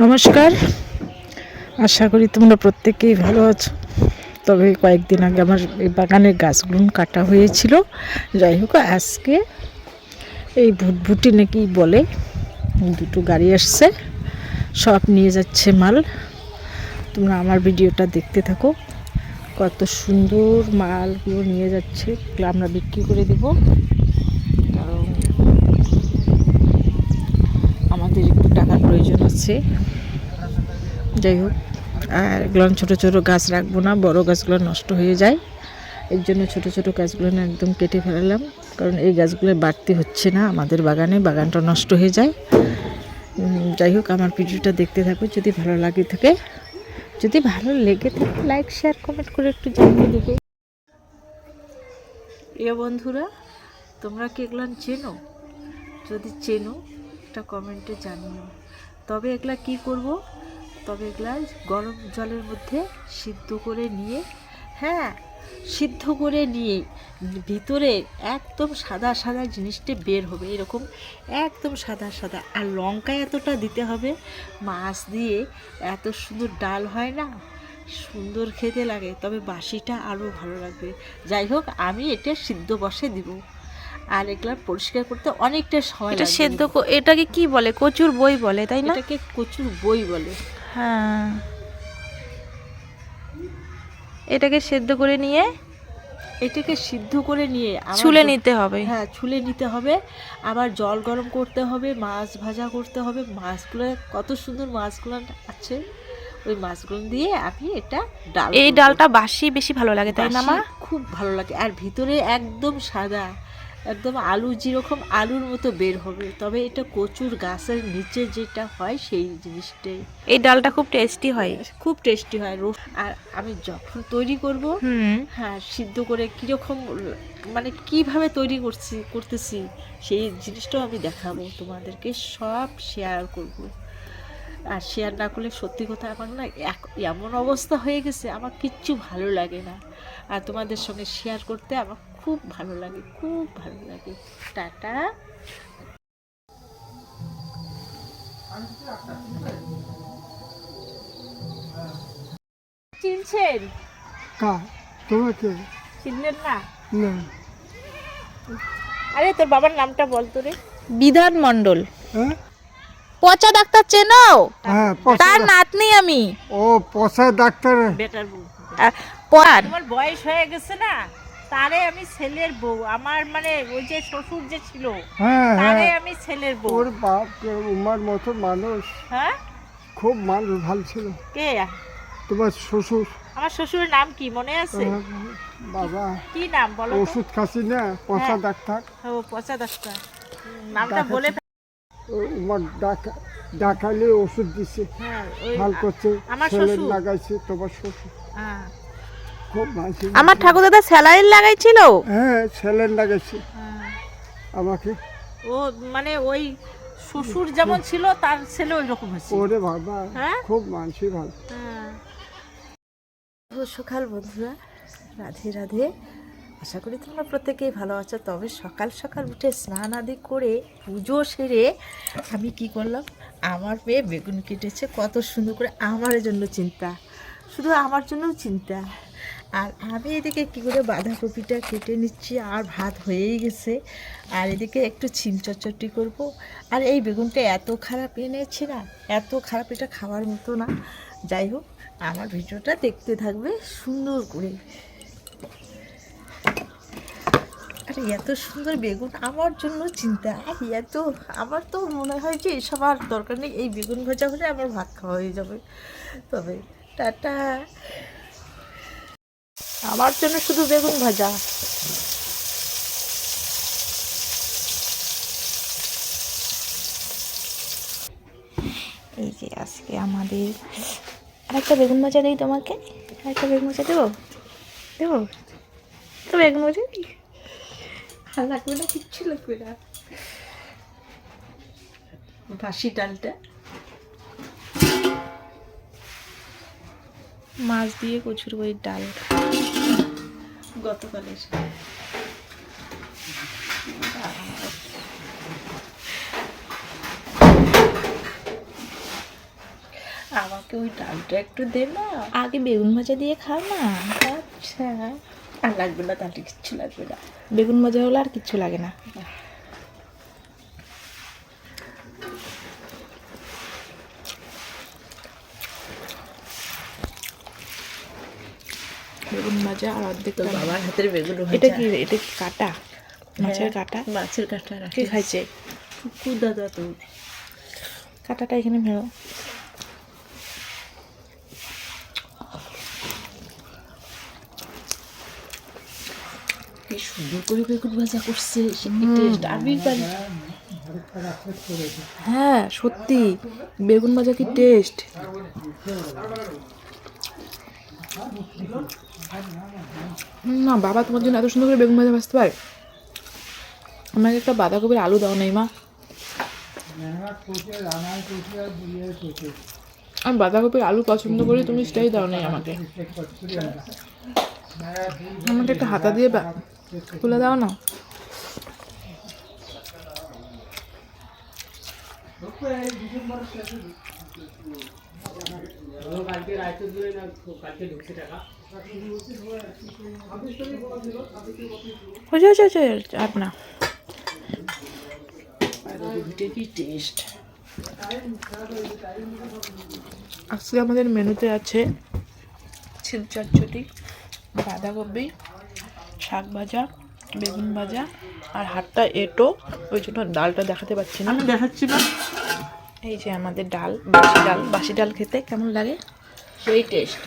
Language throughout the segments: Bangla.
নমস্কার, আশা করি তোমরা প্রত্যেকেই ভালো আছো। তবে কয়েকদিন আগে আমার এই বাগানের গাছগুলো কাটা হয়েছিল। যাই হোক, আজকে এই ভুটভুটি নাকি বলে দুটো গাড়ি আসছে, সব নিয়ে যাচ্ছে মাল। তোমরা আমার ভিডিওটা দেখতে থাকো, কত সুন্দর মালগুলো নিয়ে যাচ্ছে। এগুলো আমরা বিক্রি করে দেব, কারণ আমাদের একটু টাকার প্রয়োজন আছে। যাই হোক, আর এগুলো ছোটো ছোটো গাছ রাখবো না, বড় গাছগুলো নষ্ট হয়ে যায়। এর জন্য ছোটো ছোটো গাছগুলো একদম কেটে ফেলালাম, কারণ এই গাছগুলো বাড়তি হচ্ছে না আমাদের বাগানে, বাগানটা নষ্ট হয়ে যায়। যাই হোক, আমার ভিডিওটা দেখতে থাকো, যদি ভালো লাগে থাকে, যদি ভালো লেগে থাকে লাইক শেয়ার কমেন্ট করে একটু জানিয়ে দেবে। প্রিয় বন্ধুরা, তোমরা কি এগুলো চেনো? যদি চেনো একটা কমেন্টে জানিও। তবে এগুলা কি করব, তবে এগুলা গরম জলের মধ্যে সিদ্ধ করে নিয়ে, হ্যাঁ সিদ্ধ করে নিয়ে ভিতরে একদম সাদা সাদা জিনিসটা বের হবে, এরকম একদম সাদা সাদা। আর লঙ্কা এতটা দিতে হবে, মাছ দিয়ে এত সুন্দর ডাল হয় না, সুন্দর খেতে লাগে। তবে বাসিটা আরও ভালো লাগবে। যাই হোক, আমি এটা সিদ্ধ বসে দিব। আর এগুলা পরিষ্কার করতে অনেকটা সময় এটা লাগবে। সেদ্ধ এটাকে কি বলে? কচুর বই বলে, তাই না? এটাকে কচুর বই বলে। হ্যাঁ, এটাকে সেদ্ধ করে নিয়ে এটাকে সিদ্ধ করে নিয়ে ছুলে নিতে হবে। হ্যাঁ, ছুলে নিতে হবে। আবার জল গরম করতে হবে, মাছ ভাজা করতে হবে। মাছগুলো কত সুন্দর মাছগুলো আছে, ওই মাছগুলো দিয়ে আমি এটা ডাল, এই ডালটা বাসি বেশি ভালো লাগে, তাই না মা? খুব ভালো লাগে। আর ভিতরে একদম সাদা, একদম আলু যেরকম আলুর মতো বের হবে। তবে এটা কচুর গাছের নিচে যেটা হয় সেই জিনিসটাই। এই ডালটা খুব টেস্টি হয়, খুব টেস্টি হয়। আর আমি যখন তৈরি করব, হ্যাঁ সিদ্ধ করে কীরকম মানে কিভাবে তৈরি করতেছি সেই জিনিসটাও আমি দেখাবো তোমাদেরকে, সব শেয়ার করব। আর শেয়ার না করলে সত্যি কথা আমার না এমন অবস্থা হয়ে গেছে, আমার কিচ্ছু ভালো লাগে না। আর তোমাদের সঙ্গে শেয়ার করতে আমার খুব ভালো লাগে, খুব ভালো লাগে। টাটা। চিনছেন? তোমাকে চিনলেন না? না। আরে তোর বাবার নামটা বল তো রে। বিধান মণ্ডল। হ্যাঁ পচা ডাক্তার চেনো? হ্যাঁ, তার নাতনি আমি। ও পচা ডাক্তার। বেটার বউ। পর তোমার বয়স হয়ে গেছে না, তারে আমি ছেলের বউ। আমার মানে ওই যে শ্বশুর যে ছিল, হ্যাঁ তারে হ্যাঁ, আমি ছেলের বউ। ওর বাপ উমার মতো মানুষ, হ্যাঁ, খুব মানুষ ভালো ছিল। কে? তোমার শ্বশুর। আমার শ্বশুরের নাম কি মনে আছে? বাবা কি নাম বলো তো? ওষুধ খাসি না, পচা হ্যাঁ। ডাক্তার। ও পচা ডাক্তার, নামটা বলে। উমার ডাকালে ওষুধ দিছে, হ্যাঁ, ওই ভাল করছে। আমার ছেলে শ্বশুর। লাগাইছে তোমার শ্বশুর, হ্যাঁ, খুব ভালো ছিল। আমার ঠাকুর দাদা স্যালাইন লাগাইছিল। হ্যাঁ, ছেলে লাগাইছে হ্যাঁ। আমাকে। ও মানে ওই শ্বশুর যেমন ছিল তার ছেলে ওই রকম হয়েছে। ওরে বাবা, হ্যাঁ? খুব মানসিক ভালো। হ্যাঁ। সকাল বন্ধুরা, রাধে রাধে। আশা করি তোমরা প্রত্যেকেই ভালো আছো। তবে সকাল সকাল উঠে স্নান আদি করে পুজো সেরে আমি কি করলাম, আমার মেয়ে বেগুন কেটেছে কত সুন্দর করে, আমার জন্য চিন্তা, শুধু আমার জন্যও চিন্তা। আর আমি এদিকে কী করে বাঁধাকপিটা কেটে নিচ্ছি, আর ভাত হয়েই গেছে। আর এদিকে একটু ছিম চচ্চড়ি করবো। আর এই বেগুনটা এত খারাপ এনেছি না, এত খারাপ, এটা খাওয়ার মতো না। যাই হোক, আমার ভিডিওটা দেখতে থাকবে সুন্দর করে। আরে এত সুন্দর বেগুন, আমার জন্য চিন্তা। এত, আমার তো মনে হয় যে এসব আর দরকার নেই, এই বেগুন ভাজা হলে আমার ভাত খাওয়া হয়ে যাবে। তবে টাটা। আমার জন্য শুধু বেগুন ভাজা। এই যে আজকে আমাদের আরেকটা বেগুন ভাজা দিই তোমাকে, আরেকটা বেগুন ভাজা দেবো, দেবো তো বেগুন ভাজা দিই। আর লাগবে না, কিচ্ছু লাগবে না। বাসি ডালটা মাছ দিয়ে কচুর বইয়ের ডাল গতকালের। আমাকে ওই ডালটা একটু দে না। আগে বেগুন ভাজা দিয়ে খাও না। আচ্ছা, আর লাগবে না, তাহলে কিচ্ছু লাগবে না। বেগুন ভাজা হলে আর কিচ্ছু লাগে না। বেগুন ভাজা আর অর্ধেক তো বাবার হাতের বেগুন এটা ভাজা। কি, এটা কি কাটা? মাছের কাটা? মাছের কাঁটা কে রাখি খাইছে? টুকু দাদা তোর। কাটাটা এখানে ফেলো। কি সুন্দর করে বেগুন ভাজা করছে, সে কি টেস্ট। আমি পারি। হ্যাঁ সত্যি, বেগুন ভাজা কি টেস্ট। না বাবা তোমার জন্য এত সুন্দর করে বেগুন ভাজা ভাজতে পারে। আমাকে একটা বাঁধাকপির আলু দাও নাই মা। আমি বাঁধাকপির আলু পছন্দ করি, তুমি সেটাই দাও নাই আমাকে। আমাকে একটা হাতা দিয়ে তুলে দাও না। হয়েছে আর না। কি টেস্ট। আজকে আমাদের মেনুতে আছে ছিল চটচটি, বাঁধাকপি, শাক ভাজা, বেগুন ভাজা আর হাতটা এঁটো, ওই জন্য ডালটা দেখাতে পাচ্ছি না। আমি দেখাচ্ছি না। এই যে আমাদের ডাল, বাসি ডাল। বাসি ডাল খেতে কেমন লাগে? সেই টেস্ট।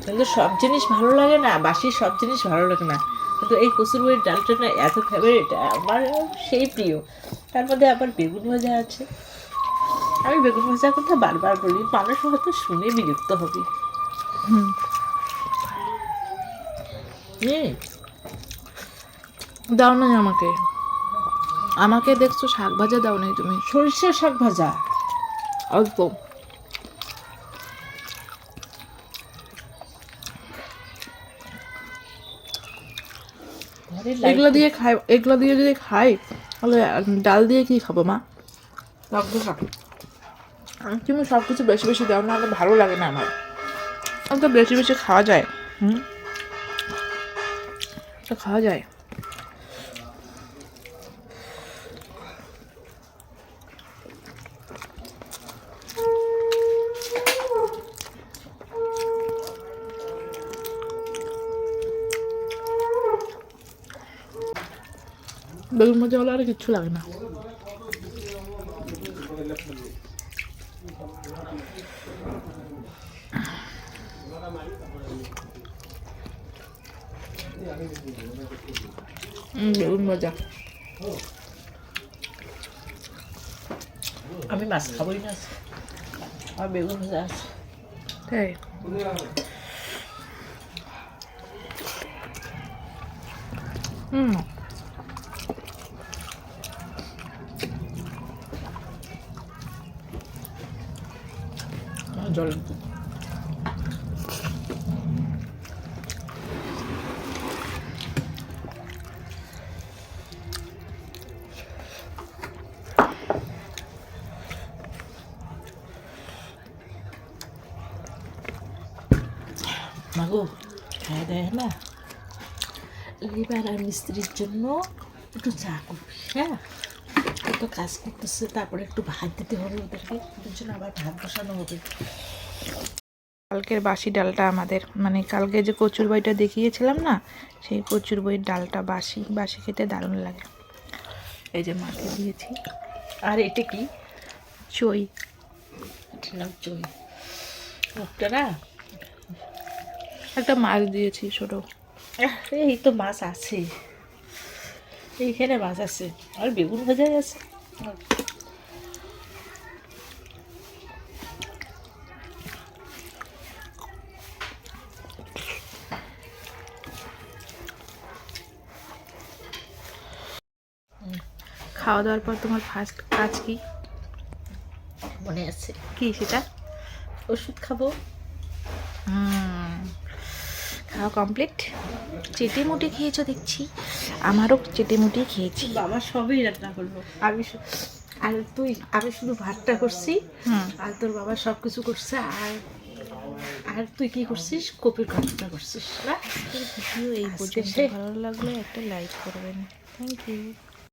কিন্তু সব জিনিস ভালো লাগে না, বাসি সব জিনিস ভালো লাগে না, কিন্তু এই কচুর বইয়ের ডালটা না এত ফেভারিট, আমার সেই প্রিয়। তার মধ্যে আবার বেগুন ভাজা আছে। আমি বেগুন ভাজার কথা বারবার বলি, মানুষ হয়তো শুনে বিরক্ত হবে। হুম, দাও নাই আমাকে। আমাকে দেখছো শাক ভাজা দাও নাই তুমি, সরিষার শাক ভাজা অল্প। এগুলো দিয়ে খাই, এগুলো দিয়ে যদি খাই তাহলে ডাল দিয়ে কি খাবো মা? তুমি সব কিছু বেশি বেশি দাও না, ভালো লাগে না আমার। তো বেশি বেশি খাওয়া যায়। তো খাওয়া যায়। বেগুন ভাজা হলে আর কিচ্ছু লাগে না। বেগুন ভাজা। আমি মাছ খাবোই না, আর বেগুন ভাজা আছে। তাই জল মাগো খাওয়া দেয় না, লেবার আর মিস্ত্রির জন্য একটু চা করবি। হ্যাঁ, তো কাজ করতেছে, তারপরে একটু ভাত দিতে হবে ওদেরকে, ওদের জন্য আবার ভাত বসানো হবে। কালকের বাসি ডালটা আমাদের, মানে কালকে যে কচুর বইটা দেখিয়েছিলাম না, সেই কচুর বইয়ের ডালটা বাসি বাসি খেতে দারুণ লাগে। এই যে মাকে দিয়েছি। আর এটা কি? চই। চই মুখটা না, একটা মাছ দিয়েছি ছোট। এই তো মাছ আছে, এইখানে মাছ আছে, আর বেগুন ভাজাই আছে। খাওয়া দাওয়ার পর তোমার ফার্স্ট কাজ কি? মনে আছে কি সেটা? ওষুধ খাবো। খাওয়া কমপ্লিট। চেটে মুটে খেয়েছো দেখছি, আমারও চেটে মুটে খেয়েছি। বাবা সবই রান্না করলো, আমি আর তুই, আমি শুধু ভাতটা করছি হুম। আর তোর বাবা সব কিছু করছে। আর আর তুই কি করছিস? কপির ভাতটা করছিস না? ভিডিও এই আজকে পর্যন্ত সে- ভালো লাগলে একটা লাইক করবেন। Thank you.